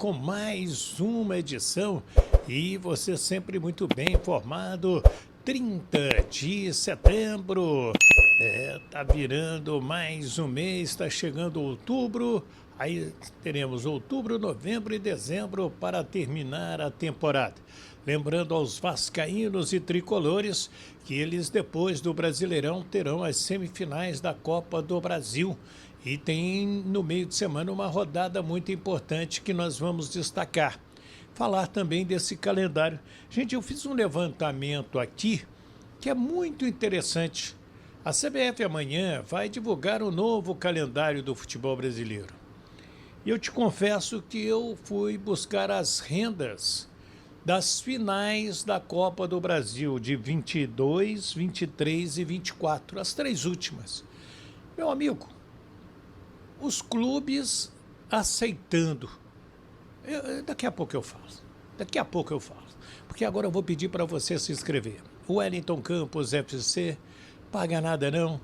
com mais uma edição e você sempre muito bem informado. 30 de setembro, tá virando mais um mês, tá chegando outubro, aí teremos outubro, novembro e dezembro para terminar a temporada. Lembrando aos vascaínos e tricolores que eles depois do Brasileirão terão as semifinais da Copa do Brasil. E tem no meio de semana uma rodada muito importante que nós vamos destacar. Falar também desse calendário. Gente, eu fiz um levantamento aqui que é muito interessante. A CBF amanhã vai divulgar o novo calendário do futebol brasileiro. E eu te confesso que eu fui buscar as rendas das finais da Copa do Brasil de 22, 23 e 24, as três últimas. Meu amigo, os clubes aceitando. Daqui a pouco eu falo. Porque agora eu vou pedir para você se inscrever. O Wellington Campos FC, paga nada não.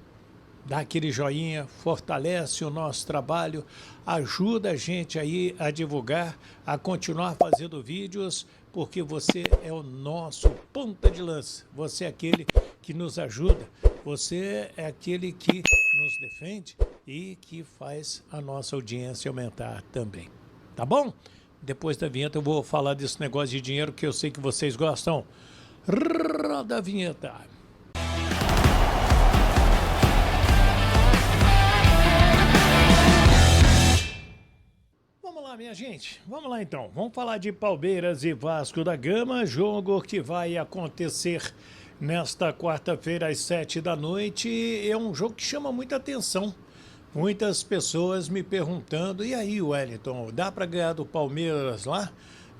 Dá aquele joinha, fortalece o nosso trabalho, ajuda a gente aí a divulgar, a continuar fazendo vídeos, porque você é o nosso ponta de lança. Você é aquele que nos ajuda, você é aquele que nos defende e que faz a nossa audiência aumentar também. Tá bom? Depois da vinheta eu vou falar desse negócio de dinheiro que eu sei que vocês gostam. Roda a vinheta. Vamos lá, minha gente. Vamos lá então. Vamos falar de Palmeiras e Vasco da Gama, jogo que vai acontecer nesta quarta-feira às 7 da noite. É um jogo que chama muita atenção. Muitas pessoas me perguntando, e aí, Wellington, dá para ganhar do Palmeiras lá?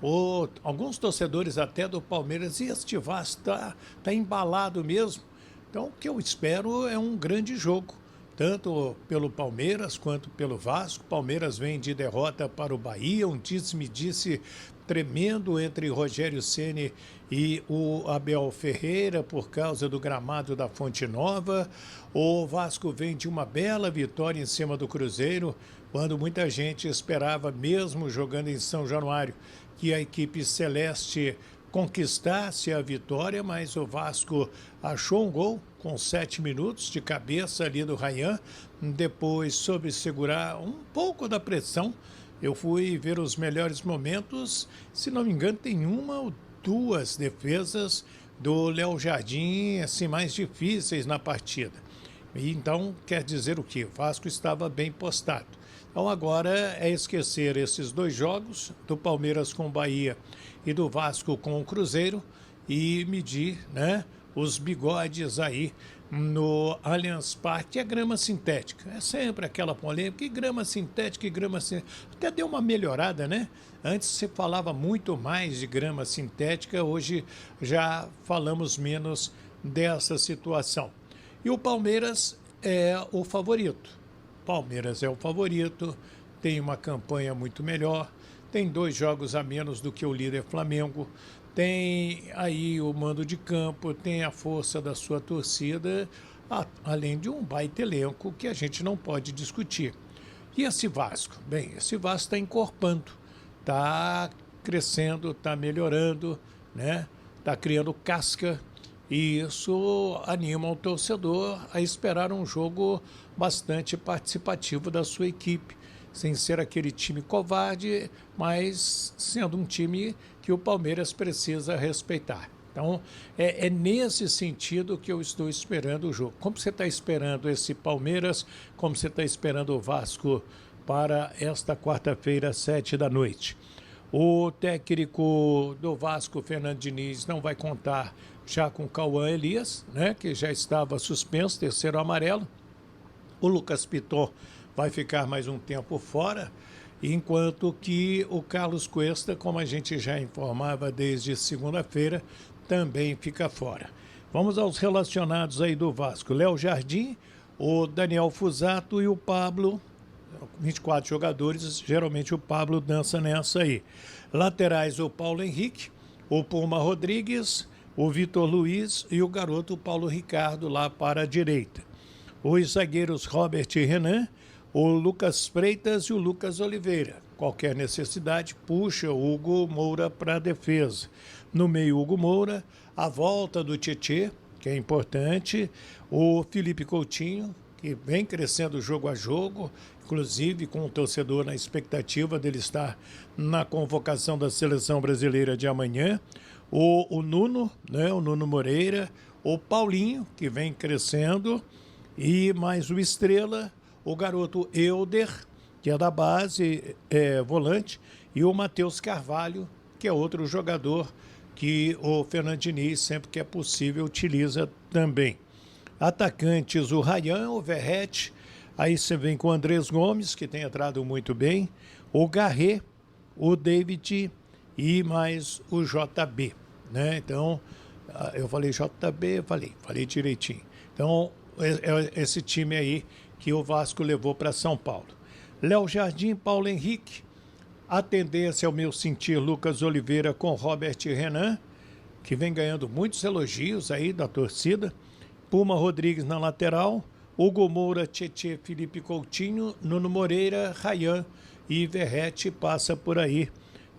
Ou alguns torcedores até do Palmeiras, e este Vasco tá embalado mesmo. Então, o que eu espero é um grande jogo, tanto pelo Palmeiras quanto pelo Vasco. Palmeiras vem de derrota para o Bahia, um disse-me-disse tremendo entre Rogério Ceni e o Abel Ferreira por causa do gramado da Fonte Nova. O Vasco vem de uma bela vitória em cima do Cruzeiro, quando muita gente esperava, mesmo jogando em São Januário, que a equipe celeste conquistasse a vitória, mas o Vasco achou um gol com 7 minutos de cabeça ali do Ryan, depois soube segurar um pouco da pressão. Eu fui ver os melhores momentos, se não me engano tem uma ou duas defesas do Léo Jardim, assim, mais difíceis na partida. E então quer dizer o quê? O Vasco estava bem postado. Então agora é esquecer esses dois jogos, do Palmeiras com o Bahia e do Vasco com o Cruzeiro, e medir, né, os bigodes aí no Allianz Parque. É grama sintética, é sempre aquela polêmica, e grama sintética e grama sintética. Até deu uma melhorada, né? Antes se falava muito mais de grama sintética, hoje já falamos menos dessa situação. E o Palmeiras é o favorito. Palmeiras é o favorito, tem uma campanha muito melhor, tem 2 jogos a menos do que o líder Flamengo, tem aí o mando de campo, tem a força da sua torcida, além de um baita elenco que a gente não pode discutir. E esse Vasco? Bem, esse Vasco está encorpando, está crescendo, está melhorando, né? Está criando casca. E isso anima o torcedor a esperar um jogo bastante participativo da sua equipe, sem ser aquele time covarde, mas sendo um time que o Palmeiras precisa respeitar. Então, é nesse sentido que eu estou esperando o jogo. Como você está esperando esse Palmeiras, como você está esperando o Vasco para esta quarta-feira, 7 da noite? O técnico do Vasco, Fernando Diniz, não vai contar já com o Cauã Elias, né, que já estava suspenso, terceiro amarelo. O Lucas Piton vai ficar mais um tempo fora, enquanto que o Carlos Cuesta, como a gente já informava desde segunda-feira, também fica fora. Vamos aos relacionados aí do Vasco. Léo Jardim, o Daniel Fusato e o Pablo. 24 jogadores, geralmente o Pablo dança nessa aí. Laterais, o Paulo Henrique, o Puma Rodrigues, o Vitor Luiz e o garoto Paulo Ricardo lá para a direita. Os zagueiros Robert e Renan, o Lucas Freitas e o Lucas Oliveira. qualquer necessidade, puxa o Hugo Moura para a defesa. No meio, Hugo Moura, a volta do Tietê, que é importante, o Felipe Coutinho, que vem crescendo jogo a jogo, inclusive com o torcedor na expectativa dele estar na convocação da seleção brasileira de amanhã, o Nuno, né, o Nuno Moreira, o Paulinho, que vem crescendo, e mais o Estrela, o garoto Elder, que é da base, volante, e o Matheus Carvalho, que é outro jogador que o Fernando Diniz, sempre que é possível, utiliza também. Atacantes, o Ryan, o Verratti, aí você vem com o Andrés Gomes, que tem entrado muito bem, o Garré, o David e mais o JB, né? Então, eu falei JB, falei direitinho. Então, é esse time aí que o Vasco levou para São Paulo. Léo Jardim, Paulo Henrique, a tendência, ao meu sentir, Lucas Oliveira com Robert Renan, que vem ganhando muitos elogios aí da torcida. Puma Rodrigues na lateral, Hugo Moura, Tietê, Felipe Coutinho, Nuno Moreira, Ryan e Verratti. Passa por aí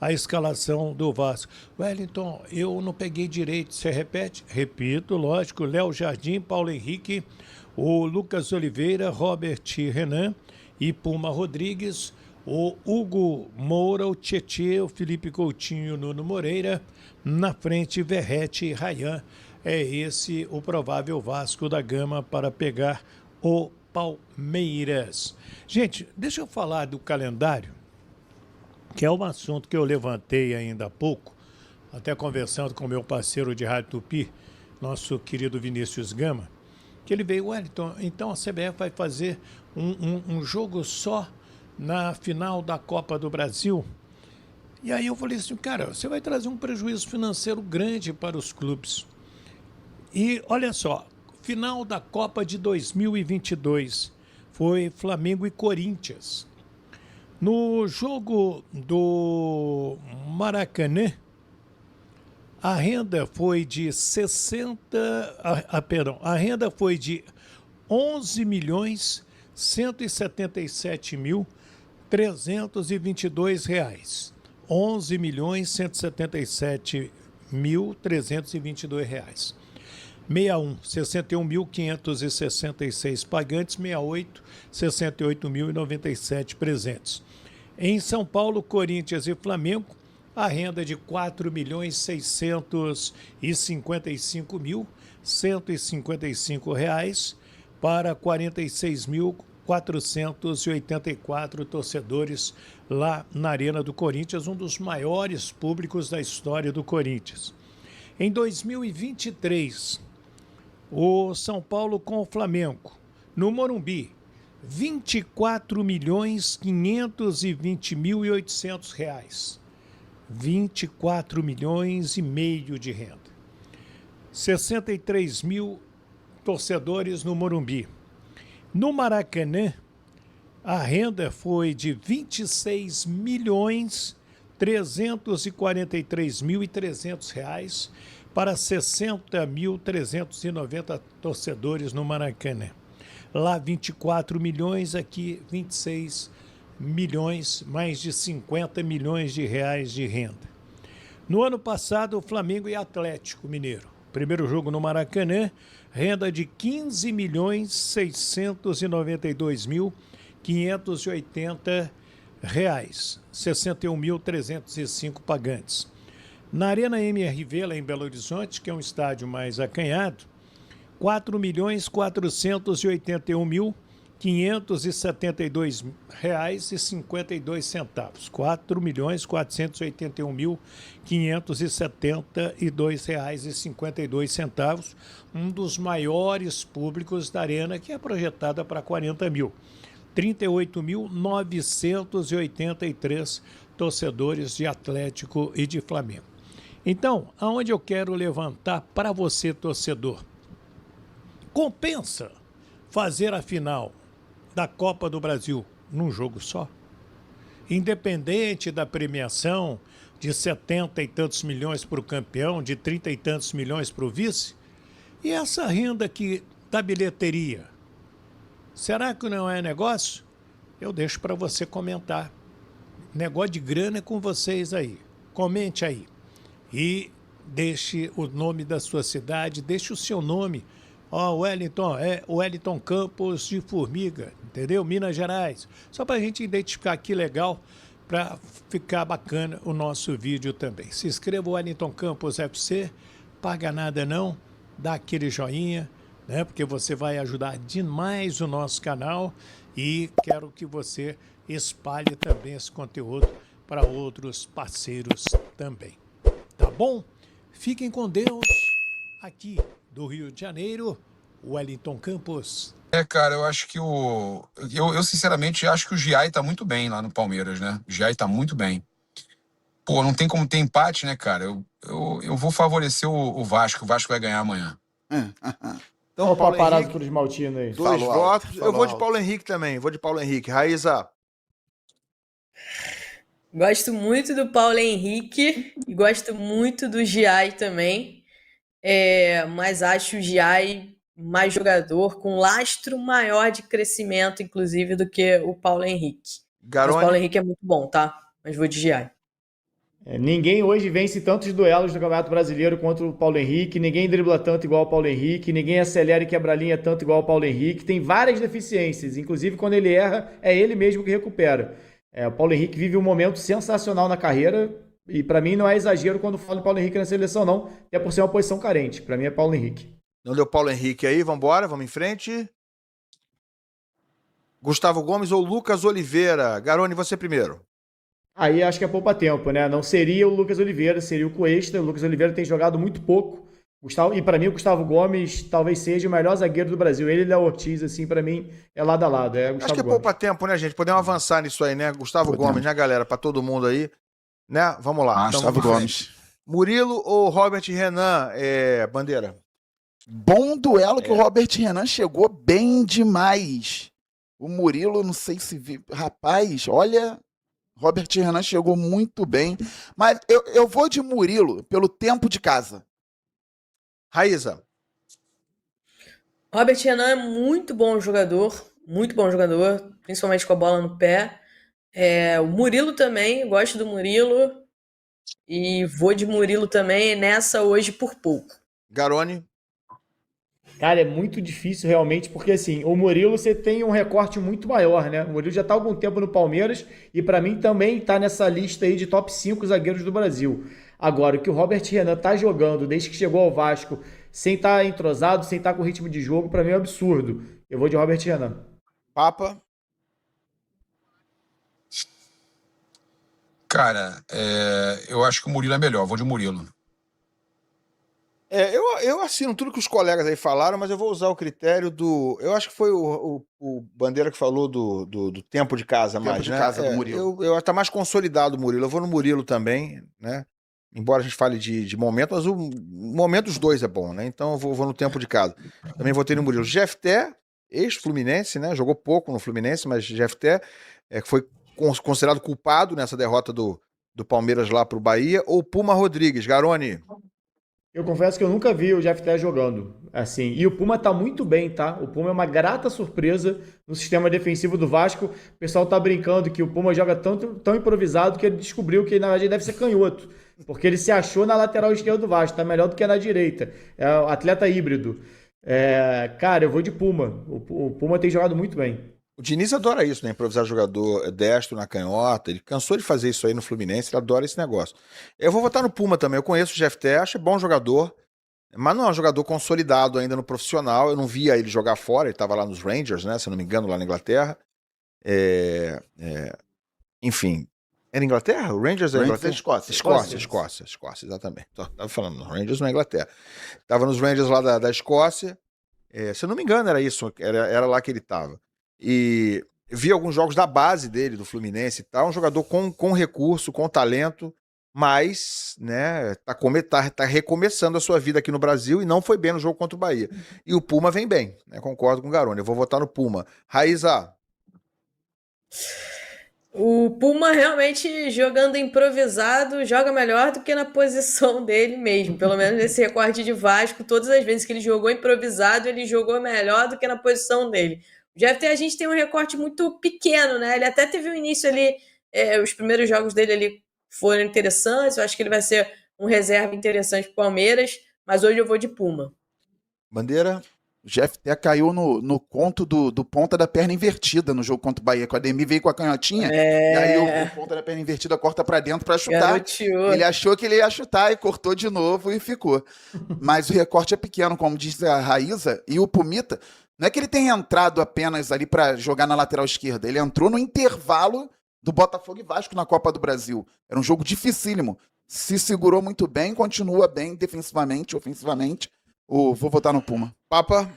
a escalação do Vasco. Wellington, eu não peguei direito, você repete? Repito, lógico, Léo Jardim, Paulo Henrique, o Lucas Oliveira, Robert Renan e Puma Rodrigues, o Hugo Moura, o Tietê, o Felipe Coutinho, o Nuno Moreira, na frente Verratti e Ryan. É esse o provável Vasco da Gama para pegar o Palmeiras. Gente, deixa eu falar do calendário, que é um assunto que eu levantei ainda há pouco, até conversando com meu parceiro de Rádio Tupi, nosso querido Vinícius Gama, que ele veio, Wellington, então a CBF vai fazer um jogo só na final da Copa do Brasil. E aí eu falei assim, cara, você vai trazer um prejuízo financeiro grande para os clubes. E olha só, final da Copa de 2022 foi Flamengo e Corinthians. No jogo do Maracanã, a renda foi de a renda foi de 11.177.322 reais. 11.177.322 reais. 61, 61.566 pagantes, 68, 68.097 presentes. Em São Paulo, Corinthians e Flamengo, a renda de R$ 4.655.155 reais para 46.484 torcedores lá na Arena do Corinthians, um dos maiores públicos da história do Corinthians. Em 2023, o São Paulo com o Flamengo, no Morumbi, R$ 24.520.800 reais. 24 milhões e meio de renda. 63 mil torcedores no Morumbi. No Maracanã, a renda foi de 26.343.300 reais para 60.390 torcedores no Maracanã. Lá 24 milhões, aqui 26 milhões, mais de 50 milhões de reais de renda. No ano passado, o Flamengo e Atlético Mineiro. Primeiro jogo no Maracanã, renda de 15.692.580 reais, 61.305 pagantes. Na Arena MRV, lá em Belo Horizonte, que é um estádio mais acanhado, R$ 4.481.572,52. R$ 4.481.572,52. Um dos maiores públicos da Arena, que é projetada para 40 mil. 38.983 torcedores de Atlético e de Flamengo. Então, aonde eu quero levantar para você, torcedor? Compensa fazer a final da Copa do Brasil num jogo só? Independente da premiação de 70 e tantos milhões para o campeão, de 30 e tantos milhões para o vice? E essa renda aqui da bilheteria? Será que não é negócio? Eu deixo para você comentar. negócio de grana é com vocês aí. Comente aí. E deixe o nome da sua cidade, deixe o seu nome. Ó, Wellington, é Wellington Campos de Formiga, entendeu? Minas Gerais. Só para a gente identificar que legal, para ficar bacana o nosso vídeo também. Se inscreva, Wellington Campos FC, paga nada não, dá aquele joinha, né? Porque você vai ajudar demais o nosso canal e quero que você espalhe também esse conteúdo para outros parceiros também. Tá bom? Fiquem com Deus. Aqui do Rio de Janeiro, Wellington Campos. Cara, eu acho que eu sinceramente acho que o Giai tá muito bem lá no Palmeiras, né? O Giai tá muito bem. Pô, não tem como ter empate, né, cara? Eu vou favorecer o Vasco. O Vasco vai ganhar amanhã. Então, Olha o Paulo paparazzo Henrique, pro Esmaltino aí. dois Falou alto, votos. Eu falou vou de alto. Paulo Henrique também. Vou de Paulo Henrique. Raíza, Gosto muito do Paulo Henrique e gosto muito do Giai também. Mas acho o Giai mais jogador, com lastro maior de crescimento, inclusive, do que o Paulo Henrique. Mas o Paulo Garone. Henrique é muito bom, tá? Mas vou de Giai. Ninguém hoje vence tantos duelos no Campeonato Brasileiro contra o Paulo Henrique, ninguém dribla tanto igual o Paulo Henrique, ninguém acelera e quebra a linha tanto igual o Paulo Henrique, tem várias deficiências, inclusive quando ele erra, é ele mesmo que recupera. O Paulo Henrique vive um momento sensacional na carreira e para mim não é exagero quando falo de Paulo Henrique na seleção não, até por ser uma posição carente, para mim é Paulo Henrique. Não deu Paulo Henrique aí, vambora, vamos em frente. Gustavo Gomes ou Lucas Oliveira? Garone, você primeiro. Aí acho que é poupa tempo, né? Não seria o Lucas Oliveira, seria o Cuesta. O Lucas Oliveira tem jogado muito pouco. E para mim o Gustavo Gomes talvez seja o melhor zagueiro do Brasil. Ele e Léo Ortiz, assim, para mim é lado a lado. É Gustavo Acho que é Gomes. poupa tempo, né, gente? Podemos avançar nisso aí, né? Gustavo Podemos. Gomes, né, galera? Pra todo mundo aí. Né? Vamos lá. Então, Gustavo vamos em frente. Gomes. Murilo ou Robert Renan? Bandeira. Bom duelo que o Robert Renan chegou bem demais. O Murilo, não sei se viu. Rapaz, olha, Robert Renan chegou muito bem. Mas eu vou de Murilo pelo tempo de casa. Raíza. Robert Renan é muito bom jogador, principalmente com a bola no pé. O Murilo também, gosto do Murilo. E vou de Murilo também nessa hoje por pouco. Garone. Cara, é muito difícil realmente, porque assim, o Murilo você tem um recorte muito maior, né? O Murilo já tá há algum tempo no Palmeiras e pra mim também tá nessa lista aí de top 5 zagueiros do Brasil. Agora, o que o Robert Renan tá jogando desde que chegou ao Vasco, sem estar entrosado, sem estar com ritmo de jogo, pra mim é um absurdo. Eu vou de Robert Renan. Papa. Cara, eu acho que o Murilo é melhor. Vou de Murilo. Eu assino tudo que os colegas aí falaram, mas eu vou usar o critério do... Eu acho que foi o Bandeira que falou do tempo de casa mais, Tempo de né? casa do Murilo. Eu tá mais consolidado o Murilo. Eu vou no Murilo também, né? Embora a gente fale de momento, mas o momento dos dois é bom, né? Então eu vou no tempo de casa. Também vou ter no Murilo. Jefté, ex-Fluminense, né? Jogou pouco no Fluminense, mas Jefté que foi considerado culpado nessa derrota do Palmeiras lá pro Bahia. Ou Puma Rodrigues. Garone. Eu confesso que eu nunca vi o Jefté jogando assim. E o Puma tá muito bem, tá? O Puma é uma grata surpresa no sistema defensivo do Vasco. O pessoal tá brincando que o Puma joga tão improvisado que ele descobriu que na verdade deve ser canhoto. Porque ele se achou na lateral esquerda do Vasco, tá melhor do que na direita. É um atleta híbrido. Cara, eu vou de Puma. O Puma tem jogado muito bem. O Diniz adora isso, né? Improvisar jogador destro na canhota. Ele cansou de fazer isso aí no Fluminense, ele adora esse negócio. Eu vou votar no Puma também. Eu conheço o Jefté, acho bom jogador, mas não é um jogador consolidado ainda no profissional. Eu não via ele jogar fora, ele estava lá nos Rangers, né? Se eu não me engano, lá na Inglaterra. Enfim. Era Inglaterra? O Rangers é Rangers Inglaterra? é Escócia. Escócia, exatamente. Tava falando, Rangers não é Inglaterra. Tava nos Rangers lá da Escócia. Se eu não me engano, era isso. Era lá que ele tava. E vi alguns jogos da base dele, do Fluminense e tal, um jogador com recurso, com talento, mas, né, tá recomeçando a sua vida aqui no Brasil e não foi bem no jogo contra o Bahia. E o Puma vem bem, né, concordo com o Garone, eu vou votar no Puma. Raíza. O Puma realmente jogando improvisado joga melhor do que na posição dele mesmo. Pelo menos nesse recorte de Vasco, todas as vezes que ele jogou improvisado, ele jogou melhor do que na posição dele. O Jefté, a gente tem um recorte muito pequeno, né? Ele até teve um início ali Os primeiros jogos dele ali foram interessantes, eu acho que ele vai ser um reserva interessante pro Palmeiras, mas hoje eu vou de Puma. Bandeira? O GFT caiu no conto do ponta da perna invertida no jogo contra o Bahia, que o Ademir veio com a canhotinha, e aí o ponta da perna invertida corta pra dentro pra chutar. Garoteou. Ele achou que ele ia chutar e cortou de novo e ficou. Mas o recorte é pequeno, como disse a Raíza, e o Pumita, não é que ele tenha entrado apenas ali pra jogar na lateral esquerda, ele entrou no intervalo do Botafogo e Vasco na Copa do Brasil. Era um jogo dificílimo. Se segurou muito bem, continua bem defensivamente, ofensivamente. Vou votar no Puma. Papa?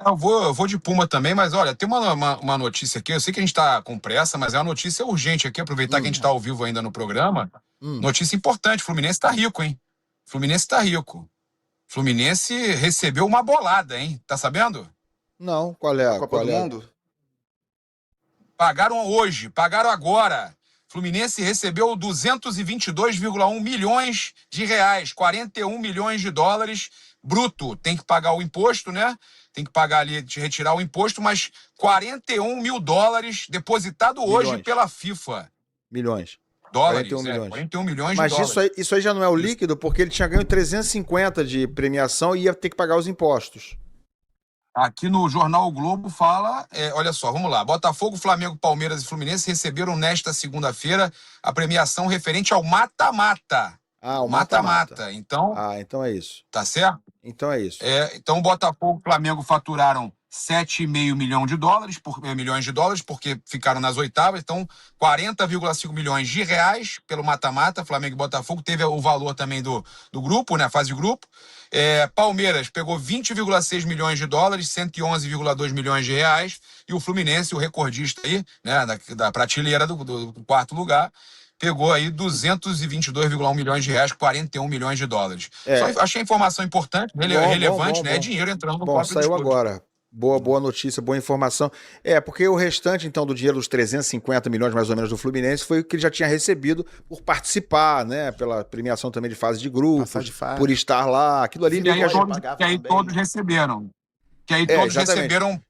Eu vou de Puma também, mas olha, tem uma notícia aqui. Eu sei que a gente tá com pressa, mas é uma notícia urgente aqui. Aproveitar que a gente tá ao vivo ainda no programa. Notícia importante: Fluminense tá rico, hein? Fluminense tá rico. Fluminense recebeu uma bolada, hein? Tá sabendo? Não, qual é? Copa Qual do é? Mundo? Pagaram hoje, pagaram agora. Fluminense recebeu 222,1 milhões de reais, 41 milhões de dólares bruto. Tem que pagar o imposto, né? Tem que pagar ali, retirar o imposto, mas 41 mil dólares depositado hoje Milhões. pela FIFA. Milhões. Dólares, 41 milhões. 41 milhões Mas de dólares. isso aí já não é o líquido, porque ele tinha ganho 350 de premiação e ia ter que pagar os impostos. Aqui no Jornal O Globo fala, olha só, vamos lá. Botafogo, Flamengo, Palmeiras e Fluminense receberam nesta segunda-feira a premiação referente ao mata-mata. Ah, o Mata-mata. Então, então é isso. tá certo? Então é isso. Então, Botafogo e Flamengo faturaram 7,5 milhões de dólares, porque ficaram nas oitavas. Então, 40,5 milhões de reais pelo mata-mata. Flamengo e Botafogo. Teve o valor também do grupo, né? A fase de grupo. Palmeiras pegou 20,6 milhões de dólares, 111,2 milhões de reais. E o Fluminense, o recordista aí, né? Da prateleira do quarto lugar, pegou aí 222,1 milhões de reais, 41 milhões de dólares. Só achei a informação importante, relevante, né? É dinheiro entrando no cofre dos saiu clubes. agora. Boa notícia, boa informação. Porque o restante, então, do dinheiro dos 350 milhões, mais ou menos, do Fluminense, foi o que ele já tinha recebido por participar, né? Pela premiação também de fase de grupo, por estar lá. Aquilo ali... Que aí todos receberam. Que aí todos receberam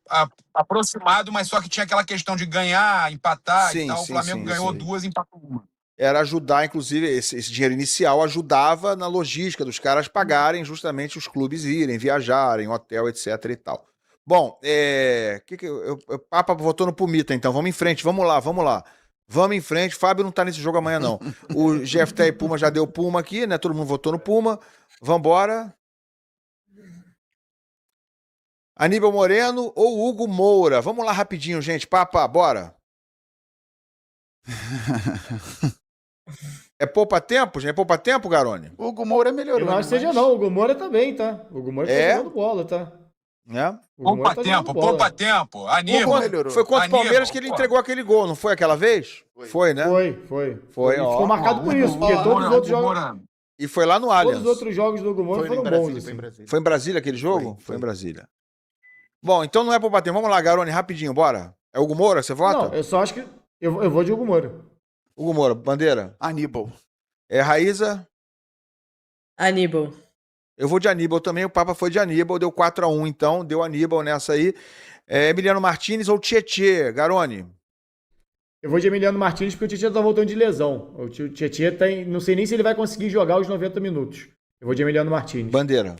aproximado, mas só que tinha aquela questão de ganhar, empatar e tal. O Flamengo ganhou duas e empatou uma. Era ajudar, inclusive, esse dinheiro inicial ajudava na logística dos caras pagarem justamente os clubes irem, viajarem, hotel, etc e tal. Bom, o Papa votou no Pumita, então vamos em frente, vamos lá. Vamos em frente, Fábio não tá nesse jogo amanhã não. O GFT e Puma já deu Puma aqui, né? Todo mundo votou no Puma. Vambora. Aníbal Moreno ou Hugo Moura? Vamos lá rapidinho, gente. Papa, bora. É poupa tempo, gente? É poupa tempo, Garone? O Hugo Moura melhorou. Eu não acho que seja não, o Hugo Moura tá bem, tá? O Hugo Moura tá jogando bola, tá? Poupa tempo. Aníbal. Foi contra o Palmeiras que ele entregou aquele gol, não foi aquela vez? Foi, né? Foi. Ficou marcado por isso, porque todos os outros jogos... E foi lá no Allianz. Todos os outros jogos do Hugo Moura foram bons. Assim. Foi em Brasília aquele jogo? Foi em Brasília. Bom, então não é poupa tempo. Vamos lá, Garone, rapidinho, bora. É Hugo Moura, você vota? Não, eu só acho que... Eu vou de Hugo Moura. Hugo Moura, Bandeira? Aníbal. Raíza? Aníbal. Eu vou de Aníbal também, o Papa foi de Aníbal, deu 4-1, então, deu Aníbal nessa aí. Emiliano Martins ou Tietê, Garone? Eu vou de Emiliano Martins porque o Tietê tá voltando de lesão. O Tietê não sei nem se ele vai conseguir jogar os 90 minutos. Eu vou de Emiliano Martins. Bandeira?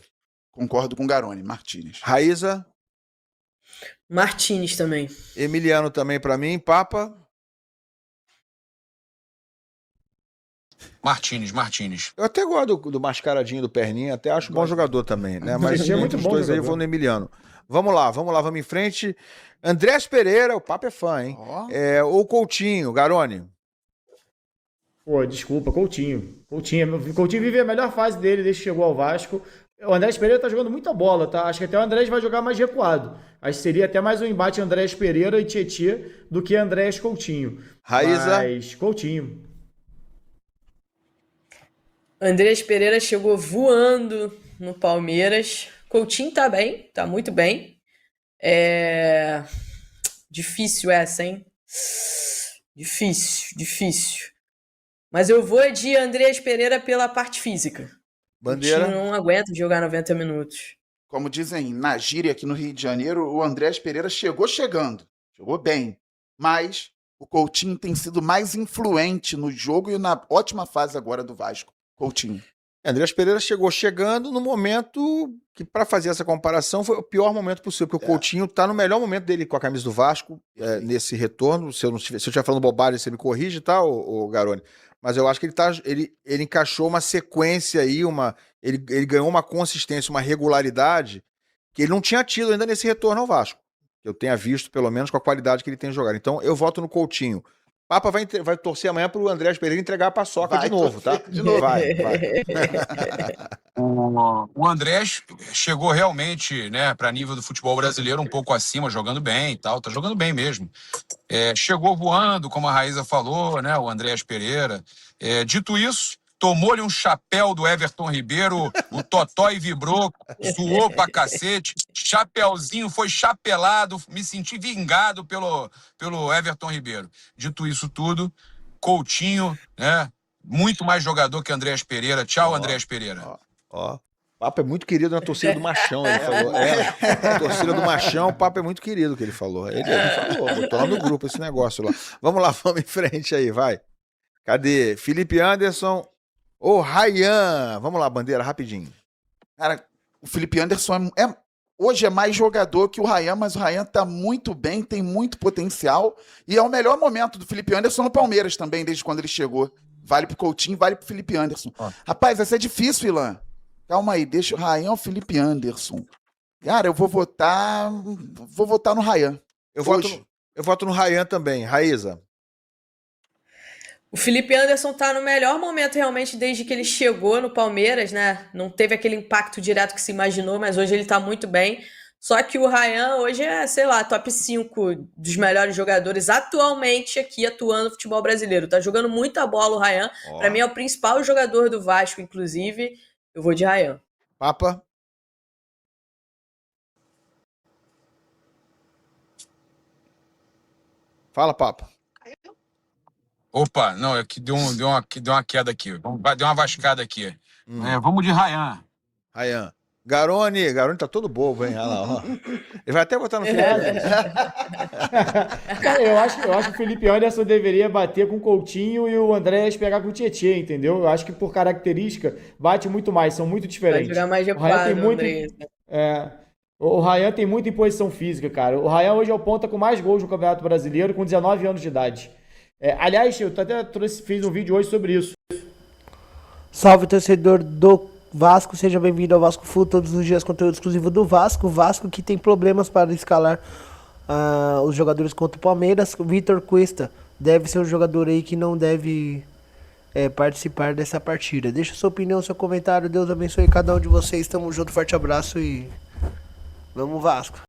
Concordo com o Garone, Martins. Raíza? Martins também. Emiliano também pra mim, Papa? Martins. Eu até gosto do mascaradinho do Perninha, até acho bom jogador também, né? Mas é muito os bom dois aí eu vou no Emiliano. Vamos lá, vamos em frente. Andrés Pereira, o Papa é fã, hein? Ou Coutinho, Garone? Pô, desculpa, Coutinho. Coutinho vive a melhor fase dele desde que chegou ao Vasco. O Andrés Pereira tá jogando muita bola, tá? Acho que até o Andrés vai jogar mais recuado. Acho que seria até mais um embate Andrés Pereira e Tietê do que Andrés Coutinho. Raíza? Mas Coutinho. Andrés Pereira chegou voando no Palmeiras. Coutinho tá bem, tá muito bem. Difícil essa, hein? Difícil. Mas eu vou de Andrés Pereira pela parte física. Bandeira? Coutinho não aguenta jogar 90 minutos. Como dizem na gíria aqui no Rio de Janeiro, o Andrés Pereira chegou chegando. Chegou bem. Mas o Coutinho tem sido mais influente no jogo e na ótima fase agora do Vasco. Coutinho. Andreas Pereira chegou chegando no momento que, para fazer essa comparação, foi o pior momento possível, porque o Coutinho está no melhor momento dele com a camisa do Vasco, nesse retorno. Se eu estiver falando bobagem, você me corrige, tá, o Garoni? Mas eu acho que ele encaixou uma sequência aí, ele ganhou uma consistência, uma regularidade que ele não tinha tido ainda nesse retorno ao Vasco. Que eu tenha visto, pelo menos, com a qualidade que ele tem jogado. Então, eu voto no Coutinho. Papa vai torcer amanhã pro Andreas Pereira entregar a paçoca de novo, tá? De novo. Vai. O Andrés chegou realmente, né, para nível do futebol brasileiro um pouco acima, jogando bem e tal, tá jogando bem mesmo. Chegou voando, como a Raíza falou, né, o Andreas Pereira. Dito isso, tomou-lhe um chapéu do Everton Ribeiro, o Totói vibrou, suou pra cacete, chapéuzinho foi chapelado, me senti vingado pelo Everton Ribeiro. Dito isso tudo, Coutinho, né, muito mais jogador que Andreas Pereira. Tchau, Andreas Pereira. Ó. Papo é muito querido na torcida do Machão, ele falou. Na torcida do Machão, o Papo é muito querido, que ele falou. Ele falou, botou lá no grupo esse negócio lá. Vamos lá, vamos em frente aí, vai. Cadê? Felipe Anderson ou Ryan? Vamos lá, Bandeira, rapidinho. Cara, o Felipe Anderson hoje é mais jogador que o Ryan, mas o Ryan tá muito bem, tem muito potencial. E é o melhor momento do Felipe Anderson no Palmeiras também, desde quando ele chegou. Vale pro Coutinho, vale pro Felipe Anderson. Rapaz, vai ser difícil, Ilan. Calma aí, deixa o Ryan ou o Felipe Anderson. Cara, eu vou votar no Ryan. Eu voto no Ryan também. Raíza. O Felipe Anderson tá no melhor momento realmente desde que ele chegou no Palmeiras, né? Não teve aquele impacto direto que se imaginou, mas hoje ele tá muito bem. Só que o Ryan hoje é, sei lá, top 5 dos melhores jogadores atualmente aqui atuando no futebol brasileiro. Tá jogando muita bola o Ryan. Pra mim é o principal jogador do Vasco, inclusive. Eu vou de Ryan. Papa. Fala, Papa. Opa, não, é que deu uma queda aqui. Deu uma vascada aqui. Vamos de Ryan. Ryan. Garoni tá todo bobo, hein? Olha lá, ó. Ele vai até botar no Felipe Anderson. Cara, eu acho que o Felipe Anderson deveria bater com o Coutinho e o Andrés pegar com o Tietê, entendeu? Eu acho que por característica bate muito mais, são muito diferentes. Vai jogar mais O Ryan tem recuado, muito, Andrés. o Ryan tem muita imposição física, cara. O Ryan hoje é o ponta com mais gols no Campeonato Brasileiro, com 19 anos de idade. Aliás, eu até fiz um vídeo hoje sobre isso. Salve, torcedor do Vasco, seja bem-vindo ao Vasco Full, todos os dias conteúdo exclusivo do Vasco. Vasco que tem problemas para escalar os jogadores contra o Palmeiras. Vitor Cuesta deve ser um jogador aí que não deve participar dessa partida. Deixa sua opinião, seu comentário. Deus abençoe cada um de vocês. Tamo junto, forte abraço e vamos Vasco.